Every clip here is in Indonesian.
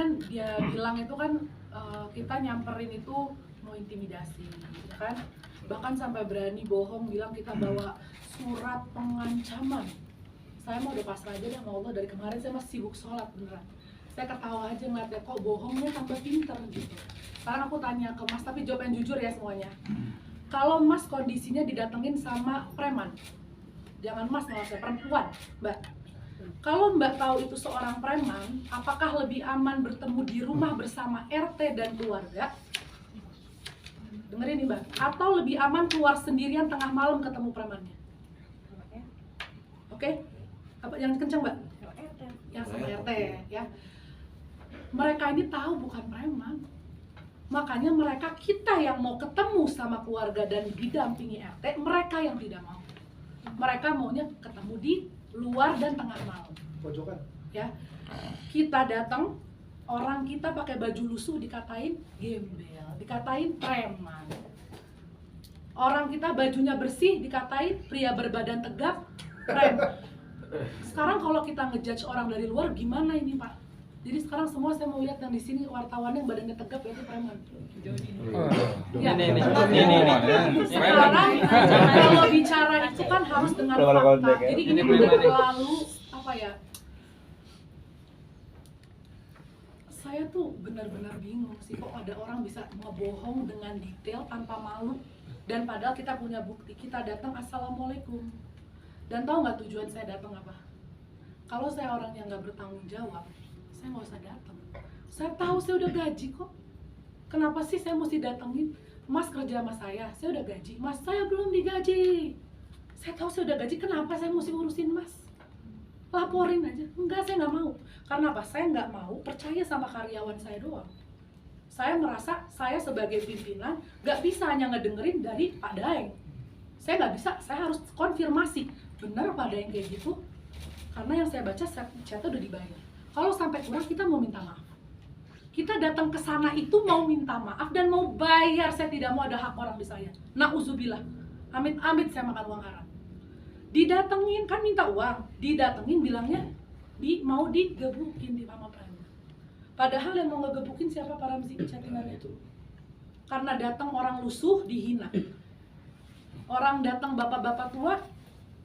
kan dia bilang itu kan kita nyamperin itu mau intimidasi, ya kan? Bahkan sampai berani bohong bilang kita bawa surat pengancaman. Saya mau udah pasrah aja deh sama Allah, dari kemarin saya masih sibuk sholat beneran. Saya ketawa aja ngeliatnya kok bohongnya tambah pinter gitu. Sekarang aku tanya ke Mas, tapi jawab yang jujur ya semuanya. Kalau Mas kondisinya didatengin sama preman, jangan Mas malah saya perempuan, Mbak. Kalau Mbak tahu itu seorang preman, apakah lebih aman bertemu di rumah bersama RT dan keluarga? Dengerin nih Mbak, atau lebih aman keluar sendirian tengah malam ketemu premannya? Oke? Apa yang kencang Mbak? Yang sama RT ya. Mereka ini tahu bukan preman. Makanya mereka, kita yang mau ketemu sama keluarga dan didampingi RT, mereka yang tidak mau. Mereka maunya ketemu di luar dan tengah malam. Pojokan. Ya. Kita datang, orang kita pakai baju lusuh dikatain gembel, dikatain preman. Orang kita bajunya bersih dikatain pria berbadan tegap, preman. Sekarang kalau kita ngejudge orang dari luar gimana ini Pak? Jadi sekarang semua saya mau lihat yang di sini wartawan yang badannya tegap yaitu preman. Ya, sekarang kalau bicara itu kan harus dengan fakta. Jadi ini udah terlalu apa ya? Saya tuh benar-benar bingung sih kok ada orang bisa ngebohong dengan detail tanpa malu. Dan padahal kita punya bukti, kita datang assalamualaikum. Dan tahu nggak tujuan saya datang apa? Kalau saya orang yang nggak bertanggung jawab, saya nggak usah datang. Saya tahu saya udah gaji kok. Kenapa sih saya mesti datengin? Mas kerja sama saya udah gaji. Mas, saya belum digaji. Saya tahu saya udah gaji, kenapa saya mesti urusin Mas? Laporin aja. Enggak, saya nggak mau. Karena apa? Saya nggak mau percaya sama karyawan saya doang. Saya merasa saya sebagai pimpinan nggak bisa hanya ngedengerin dari Pak Daeng. Saya nggak bisa, saya harus konfirmasi. Benar Pak Daeng kayak gitu? Karena yang saya baca chatnya udah dibayar. Kalau sampai kurang kita mau minta maaf. Kita datang ke sana itu mau minta maaf dan mau bayar. Saya tidak mau ada hak orang di saya. Na'udzubillah. Amit-amit saya makan uang haram. Didatengin kan minta uang. Didatengin bilangnya mau digebukin di Mama Prime. Padahal yang mau ngegebukin siapa Pak Ramzi chattingannya itu? Karena datang orang lusuh dihina. Orang datang bapak-bapak tua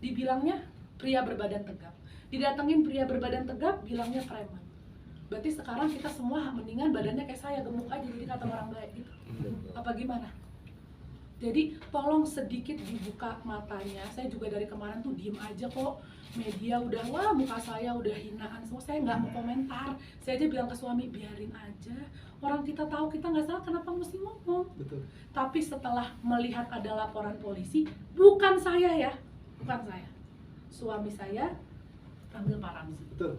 dibilangnya pria berbadan tegap. Didatengin pria berbadan tegap bilangnya preman. Berarti sekarang kita semua mendingan badannya kayak saya, gemuk aja jadi kata orang baik gitu. Apa gimana? Jadi tolong sedikit dibuka matanya. Saya juga dari kemarin tuh diem aja kok. Media udah, wah muka saya udah hinaan semua. Saya nggak mau komentar. Saya aja bilang ke suami, biarin aja. Orang kita tahu kita nggak salah, kenapa mesti ngomong? Betul. Tapi setelah melihat ada laporan polisi, bukan saya ya, bukan saya. Suami saya panggil Pak Ramzi. Betul.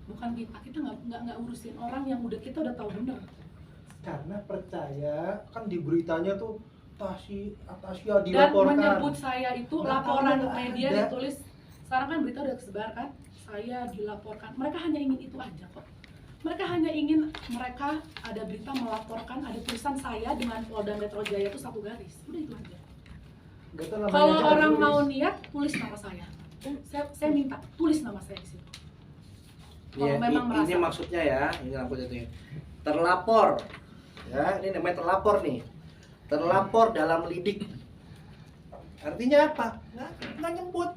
Bukan kita nggak urusin orang yang kita udah tahu benar. Karena percaya kan di beritanya tuh Tasya dilaporkan. Dan menyebut saya itu laporan media ada. Ditulis. Sekarang kan berita udah kesebar kan, saya dilaporkan. Mereka hanya ingin itu aja kok. Mereka hanya ingin ada berita melaporkan, ada tulisan saya dengan Polda Metro Jaya itu satu garis. Udah itu aja. Kalau orang mau niat tulis nama saya. Saya minta tulis nama saya di situ. Ya, ini maksudnya ya, ini aku jatuhin. Terlapor, ya ini namanya terlapor nih. Terlapor dalam lidik. Artinya apa? Nggak nyebut,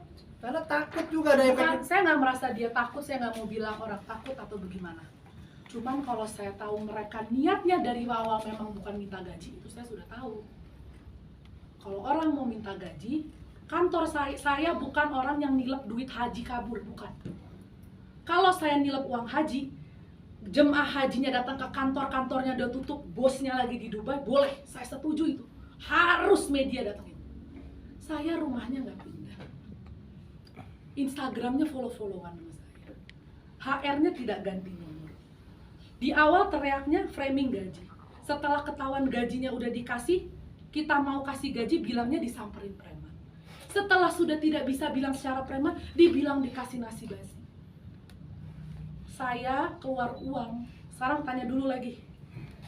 karena takut juga ada efek. Saya nggak merasa dia takut, saya nggak mau bilang orang takut atau bagaimana. Cuman kalau saya tahu mereka niatnya dari awal memang bukan minta gaji, itu saya sudah tahu. Kalau orang mau minta gaji, kantor saya bukan orang yang nilep duit haji kabur, bukan. Kalau saya nilep uang haji, jemaah hajinya datang ke kantornya udah tutup, bosnya lagi di Dubai, boleh, saya setuju itu. Harus media datangin. Saya rumahnya nggak pindah. Instagramnya follow-followan sama saya. HR-nya tidak ganti nomor. Di awal teriaknya framing gaji. Setelah ketahuan gajinya udah dikasih, kita mau kasih gaji bilangnya disamperin preman. Setelah sudah tidak bisa bilang secara preman, dibilang dikasih nasi basi. Saya keluar uang. Sekarang tanya dulu lagi.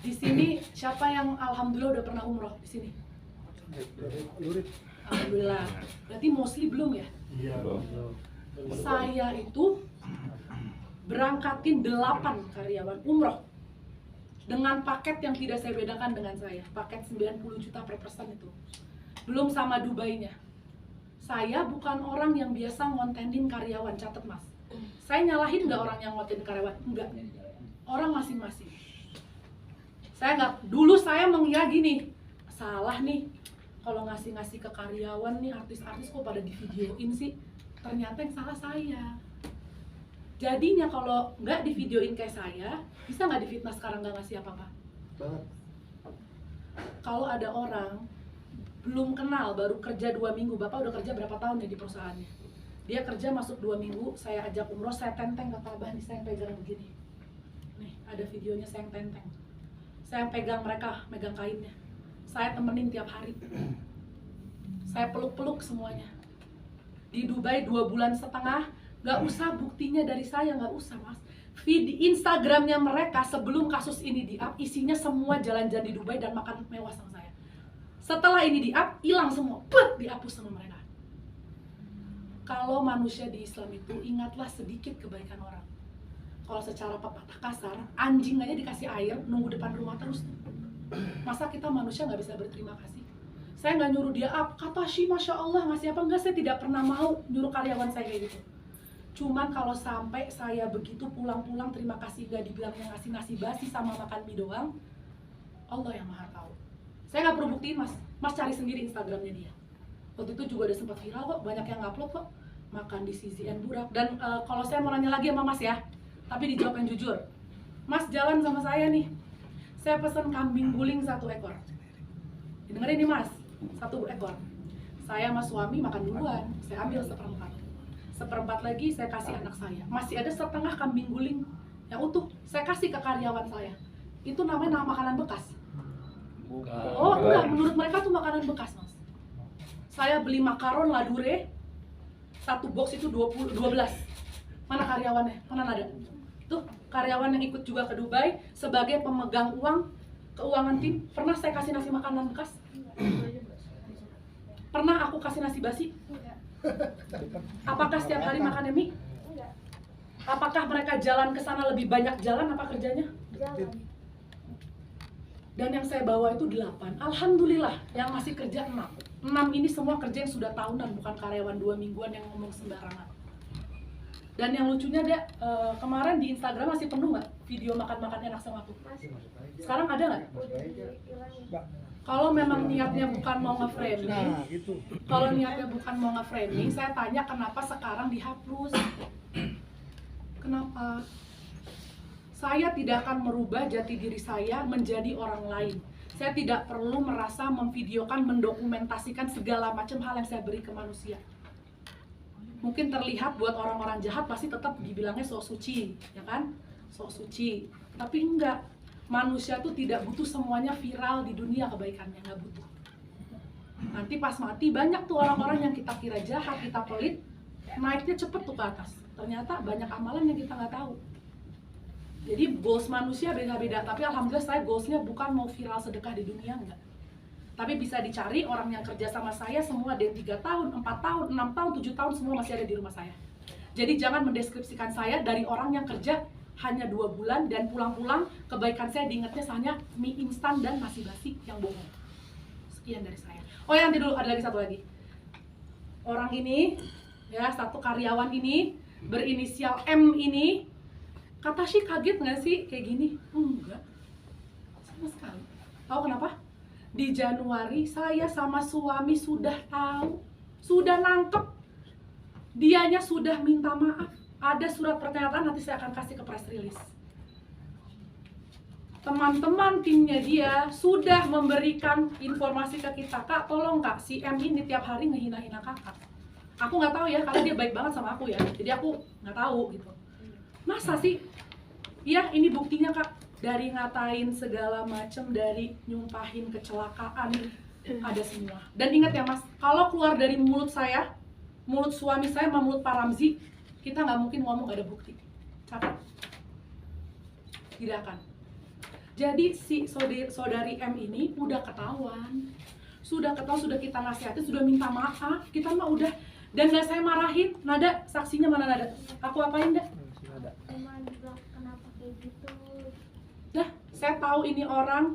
Di sini siapa yang alhamdulillah udah pernah umroh di sini? Alhamdulillah. Berarti mostly belum ya? Iya. Saya itu berangkatin 8 karyawan umroh dengan paket yang tidak saya bedakan dengan saya, paket 90 juta per person itu, belum sama Dubainya. Saya bukan orang yang biasa ngontenin karyawan, catat mas. Saya nyalahin nggak orang yang ngontenin karyawan? Enggak, orang masing-masing. Saya nggak, dulu saya mengira gini, salah nih kalau ngasih-ngasih ke karyawan nih, artis-artis kok pada di videoin sih. Ternyata yang salah saya. Jadinya kalau nggak di videoin kayak saya, bisa nggak difitnah sekarang nggak ngasih apa-apa? Banget. Kalau ada orang belum kenal, baru kerja 2 minggu, bapak udah kerja berapa tahun ya di perusahaannya? Dia kerja masuk 2 minggu, saya ajak umroh, saya tenteng ke Ka'bah nih, saya yang pegang begini. Nih, ada videonya saya yang tenteng. Saya yang pegang mereka, megang kainnya. Saya temenin tiap hari. Saya peluk-peluk semuanya. Di Dubai 2,5 bulan, nggak usah buktinya dari saya, nggak usah mas. Feed Instagramnya mereka sebelum kasus ini di-up, isinya semua jalan-jalan di Dubai dan makan mewah sama saya. Setelah ini di-up, hilang semua, dihapus sama mereka. Kalau manusia di Islam itu, ingatlah sedikit kebaikan orang. Kalau secara pepatah kasar, anjing aja dikasih air, nunggu depan rumah terus. Masa kita manusia nggak bisa berterima kasih? Saya nggak nyuruh dia up, kata Shi, Masya Allah, ngasih apa? Enggak, saya tidak pernah mau nyuruh karyawan saya kayak gitu. Cuman kalau sampai saya begitu pulang-pulang terima kasih gak dibilangnya ngasih nasi basi sama makan mie doang, Allah yang maha tahu. Saya nggak perlu buktiin mas, mas cari sendiri Instagramnya dia. Waktu itu juga udah sempat viral kok, banyak yang ngupload kok, makan di CZN Burak. Dan kalau saya mau nanya lagi sama mas ya, tapi dijawab yang jujur. Mas jalan sama saya nih, saya pesen kambing guling 1 ekor. Dengerin nih mas, 1 ekor. Saya sama suami makan duluan, saya ambil seperempat lagi saya kasih anak saya. Masih ada setengah kambing guling yang utuh, saya kasih ke karyawan saya. Itu namanya makanan bekas. Oh enggak, menurut mereka tuh makanan bekas mas. Saya beli makaron ladure, 1 box itu 12. Mana karyawannya? Mana ada? Tuh karyawan yang ikut juga ke Dubai sebagai pemegang keuangan tim. Pernah saya kasih nasi makanan bekas? Pernah aku kasih nasi basi? Apakah setiap hari makan mie? Enggak. Apakah mereka jalan ke sana lebih banyak jalan apa kerjanya? Jalan. Dan yang saya bawa itu 8. Alhamdulillah, yang masih kerja 6. 6 ini semua kerja yang sudah tahunan, bukan karyawan 2 mingguan yang ngomong sembarangan. Dan yang lucunya dia kemarin di Instagram masih penuh nggak video makan-makan enak sama aku? Masih. Sekarang ada nggak? Udah dihilangin. Kalau memang niatnya bukan mau nge-framing, kalau niatnya bukan mau nge-framing, saya tanya kenapa sekarang dihapus? Kenapa? Saya tidak akan merubah jati diri saya menjadi orang lain. Saya tidak perlu merasa memvideokan, mendokumentasikan segala macam hal yang saya beri ke manusia. Mungkin terlihat buat orang-orang jahat pasti tetap dibilangnya sok suci, ya kan? Sok suci. Tapi enggak. Manusia tuh tidak butuh semuanya viral di dunia kebaikannya, nggak butuh. Nanti pas mati banyak tuh orang-orang yang kita kira jahat, kita pelit, naiknya cepet tuh ke atas. Ternyata banyak amalan yang kita nggak tahu. Jadi goals manusia beda-beda, tapi alhamdulillah saya goalsnya bukan mau viral sedekah di dunia, enggak. Tapi bisa dicari orang yang kerja sama saya semua ada yang 3 tahun, 4 tahun, 6 tahun, 7 tahun semua masih ada di rumah saya. Jadi jangan mendeskripsikan saya dari orang yang kerja hanya 2 bulan dan pulang-pulang kebaikan saya diingatnya hanya mie instan dan nasi basi yang bohong. Sekian dari saya. Oh ya, nanti dulu ada lagi 1 lagi. Orang ini ya, 1 karyawan ini berinisial M ini, kata Shi kaget nggak sih kayak gini? Enggak, sama sekali. Tahu kenapa? Di Januari saya sama suami sudah tahu, sudah nangkep, dianya sudah minta maaf. Ada surat pernyataan, nanti saya akan kasih ke press release. Teman-teman timnya dia sudah memberikan informasi ke kita, Kak tolong Kak, si M ini tiap hari ngehina-hina kakak. Aku nggak tahu ya, karena dia baik banget sama aku ya, jadi aku nggak tahu gitu. Masa sih? Ya ini buktinya Kak, dari ngatain segala macem, dari nyumpahin kecelakaan, ada semua. Dan ingat ya Mas, kalau keluar dari mulut saya, mulut suami saya sama mulut Pak Ramzi, kita nggak mungkin ngomong gak ada bukti. Catat. Tidak akan. Jadi si saudari M ini udah ketahuan, sudah kita nasihati, sudah minta maaf, kita mah udah. Dan gak saya marahin. Nada, saksinya mana Nada? Aku apain dah? Saya tahu ini orang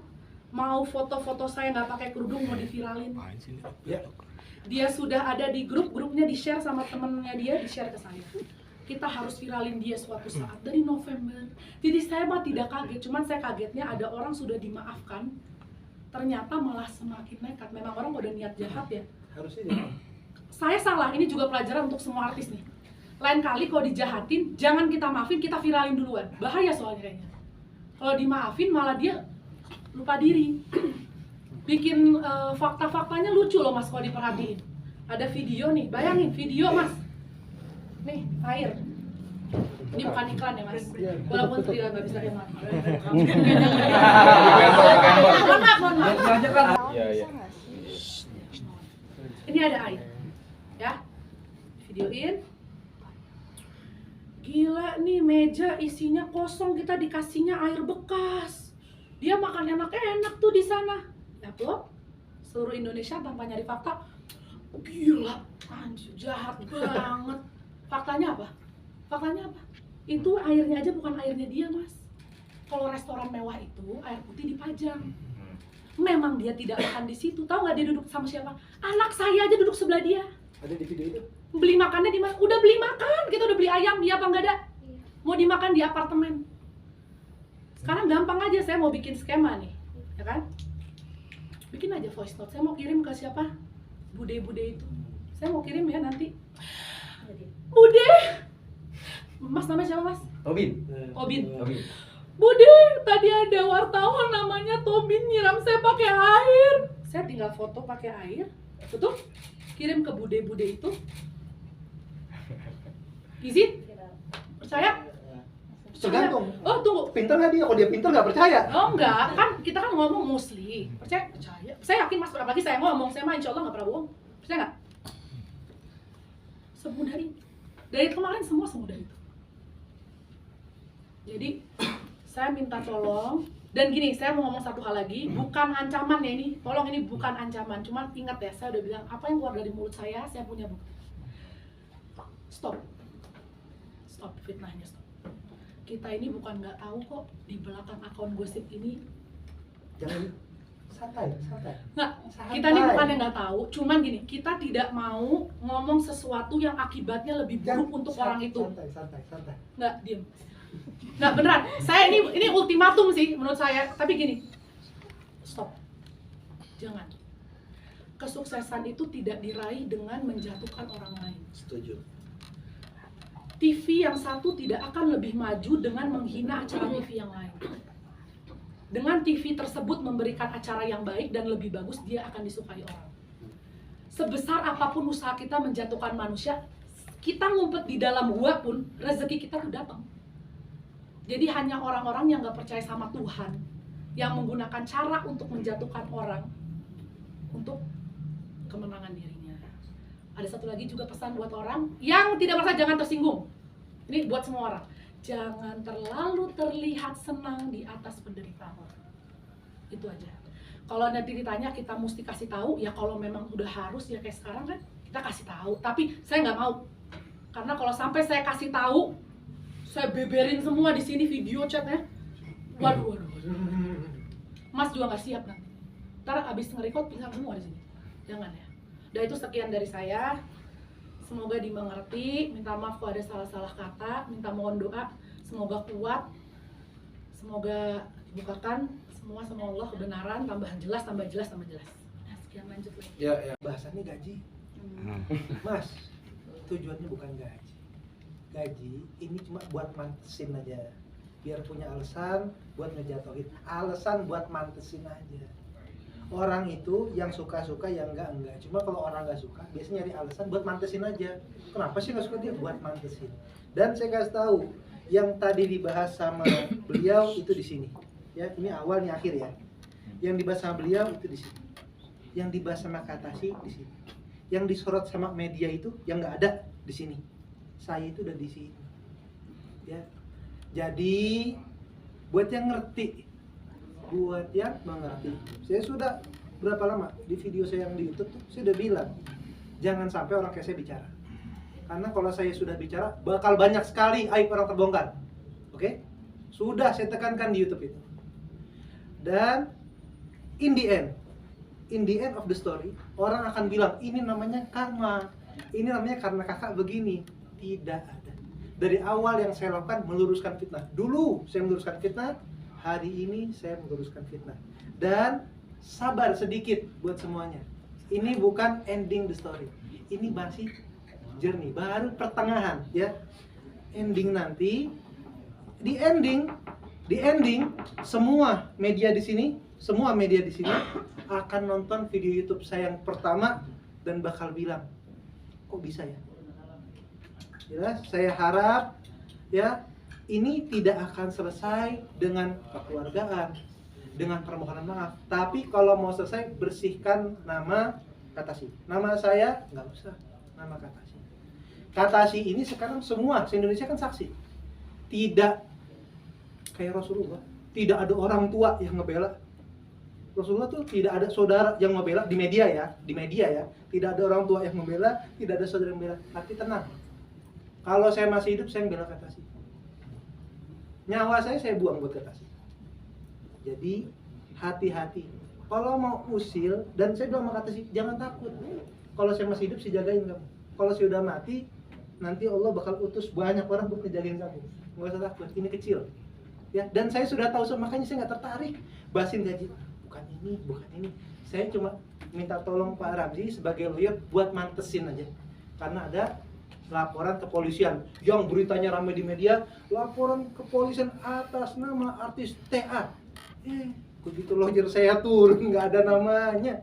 mau foto-foto saya nggak pakai kerudung mau diviralin. Ya. Dia sudah ada di grupnya di share sama temennya dia, di share ke saya. Kita harus viralin dia suatu saat dari November. Jadi saya mah tidak kaget, cuman saya kagetnya ada orang sudah dimaafkan, ternyata malah semakin nekat. Memang orang udah niat jahat ya. Harusnya dia. Saya salah, ini juga pelajaran untuk semua artis nih. Lain kali kalau dijahatin, jangan kita maafin, kita viralin duluan. Bahaya soalnya kayaknya. Kalau dimaafin malah dia lupa diri. Bikin fakta-faktanya lucu loh mas kalau diperhatiin. Ada video nih, bayangin video mas. Nih, air. Ini bukan iklan ya mas. Walaupun tidak nggak bisa hemat. Mohon maaf. Iya. Ini ada air, ya. Videoin. Gila nih meja isinya kosong, kita dikasihnya air bekas. Dia makan enak-enak tuh di sana. Upload seluruh Indonesia tanpa nyari fakta. Gila, anjir jahat banget. Faktanya apa? Faktanya apa? Itu airnya aja bukan airnya dia mas. Kalau restoran mewah itu air putih dipajang. Memang dia tidak makan di situ. Tahu nggak dia duduk sama siapa? Anak saya aja duduk sebelah dia. Ada di video itu. Beli makannya di mana? Udah beli makan, kita udah beli ayam, iya apa enggak ada? Mau dimakan di apartemen. Sekarang gampang aja, saya mau bikin skema nih, ya kan? Bikin aja voice note, saya mau kirim ke siapa? Bude-bude itu. Saya mau kirim ya nanti. Bude! Mas namanya siapa mas? Tobin. Tobin. Bude, tadi ada wartawan namanya Tobin nyiram saya pakai air. Saya tinggal foto pakai air, betul? Kirim ke bude-bude itu. Izin? Percaya? Tergantung. Oh tunggu. Pinter nggak dia? Kalau dia pinter nggak percaya. Oh enggak, kan kita kan ngomong musli. Percaya? Percaya. Saya yakin mas, apalagi saya ngomong, saya mah insya Allah nggak pernah bohong. Percaya nggak? Semudah ini. Dari kemarin semua semudah itu. Jadi saya minta tolong. Dan gini, saya mau ngomong satu hal lagi, bukan ancaman ya ini. Tolong ini bukan ancaman, cuman ingat ya, saya udah bilang apa yang keluar dari mulut saya punya bukti. Stop. Stop fitnahnya, stop. Kita ini bukan nggak tahu kok di belakang akun gosip ini. Jangan santai. Nggak, kita ini bukan yang nggak tahu, cuman gini, kita tidak mau ngomong sesuatu yang akibatnya lebih buruk untuk orang itu. Santai. Nggak, diem. Nggak, beneran, saya ini ultimatum sih menurut saya, tapi gini, stop. Jangan. Kesuksesan itu tidak diraih dengan menjatuhkan orang lain. Setuju. TV yang satu tidak akan lebih maju dengan menghina acara TV yang lain. Dengan TV tersebut memberikan acara yang baik dan lebih bagus, dia akan disukai orang. Sebesar apapun usaha kita menjatuhkan manusia, kita ngumpet di dalam gua pun, rezeki kita tuh datang. Jadi hanya orang-orang yang gak percaya sama Tuhan, yang menggunakan cara untuk menjatuhkan orang, untuk kemenangan dirinya. Ada satu lagi juga pesan buat orang yang tidak merasa, jangan tersinggung. Ini buat semua orang. Jangan terlalu terlihat senang di atas penderitaan. Itu aja. Kalau nanti ditanya kita mesti kasih tahu, ya kalau memang udah harus ya kayak sekarang kan kita kasih tahu. Tapi saya nggak mau. Karena kalau sampai saya kasih tahu, saya beberin semua di sini video chatnya. Waduh. Mas juga nggak siap nanti. Ntar abis nge-record pingsan semua di sini. Jangan ya. Udah itu sekian dari saya. Semoga dimengerti, minta maaf kalau ada salah-salah kata, minta mohon doa, semoga kuat, semoga dibukakan semua sama Allah kebenaran, tambah jelas. Nah, sekian, lanjut lagi. Ya. Bahasannya gaji. Mas, tujuannya bukan gaji. Gaji ini cuma buat mantesin aja. Biar punya alasan buat ngejatuhin. Alasan buat mantesin aja. Orang itu yang suka-suka, yang enggak. Cuma kalau orang nggak suka, biasanya nyari alasan buat mantesin aja. Kenapa sih nggak suka dia? Buat mantesin. Dan saya kasih tahu, yang tadi dibahas sama beliau itu di sini. Ya, ini awal, ini akhir ya. Yang dibahas sama beliau itu di sini. Yang dibahas sama Katasi di sini. Yang disorot sama media itu yang nggak ada di sini. Saya itu udah di sini. Ya. Jadi buat yang ngerti, buat yang mengerti. Saya sudah berapa lama di video saya yang di YouTube tuh saya udah bilang jangan sampai orang kayak saya bicara. Karena kalau saya sudah bicara bakal banyak sekali aib orang terbongkar. Oke? Sudah saya tekankan di YouTube itu. Dan in the end of the story, orang akan bilang ini namanya karma, ini namanya karena kakak begini. Tidak ada. Dari awal yang saya lakukan meluruskan fitnah. Dulu saya meluruskan fitnah, hari ini saya meluruskan fitnah. Dan sabar sedikit buat semuanya. Ini bukan ending the story. Ini masih journey, baru pertengahan ya. Ending nanti, di ending semua media di sini akan nonton video YouTube saya yang pertama dan bakal bilang, kok bisa ya? Ya, saya harap ya ini tidak akan selesai dengan kekeluargaan, dengan permohonan maaf. Tapi kalau mau selesai, bersihkan nama Katasi. Nama saya nggak usah, nama Katasi. Katasi ini sekarang semua se-Indonesia kan saksi. Tidak kayak Rasulullah, tidak ada orang tua yang ngebela. Rasulullah tuh tidak ada saudara yang ngebela di media ya, tidak ada orang tua yang membela, tidak ada saudara yang membela. Tapi tenang. Kalau saya masih hidup, saya membela Katasi. Nyawa saya buang buat Katasi. Jadi hati-hati. Kalau mau usil, dan saya bilang sama Katasi, jangan takut. Kalau saya masih hidup, saya jagain kamu. Kalau saya udah mati, nanti Allah bakal utus banyak orang untuk ngejagain kamu. Nggak usah takut, ini kecil. Ya, dan saya sudah tahu, makanya saya nggak tertarik bahasin gaji. Bukan ini. Saya cuma minta tolong Pak Ramzi sebagai lawyer buat mantesin aja. Karena ada laporan kepolisian yang beritanya ramai di media, laporan kepolisian atas nama artis TA. Begitu lawyer saya turun nggak ada namanya.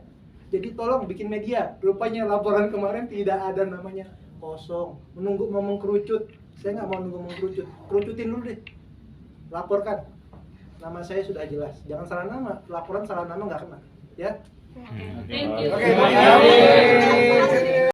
Jadi tolong bikin media. Rupanya laporan kemarin tidak ada namanya, kosong. Menunggu mau mengkerucut. Saya nggak mau nunggu mengkerucut. Kerucutin dulu deh. Laporkan. Nama saya sudah jelas. Jangan salah nama. Laporan salah nama nggak kena. Ya. Thank you. Oke, terima kasih.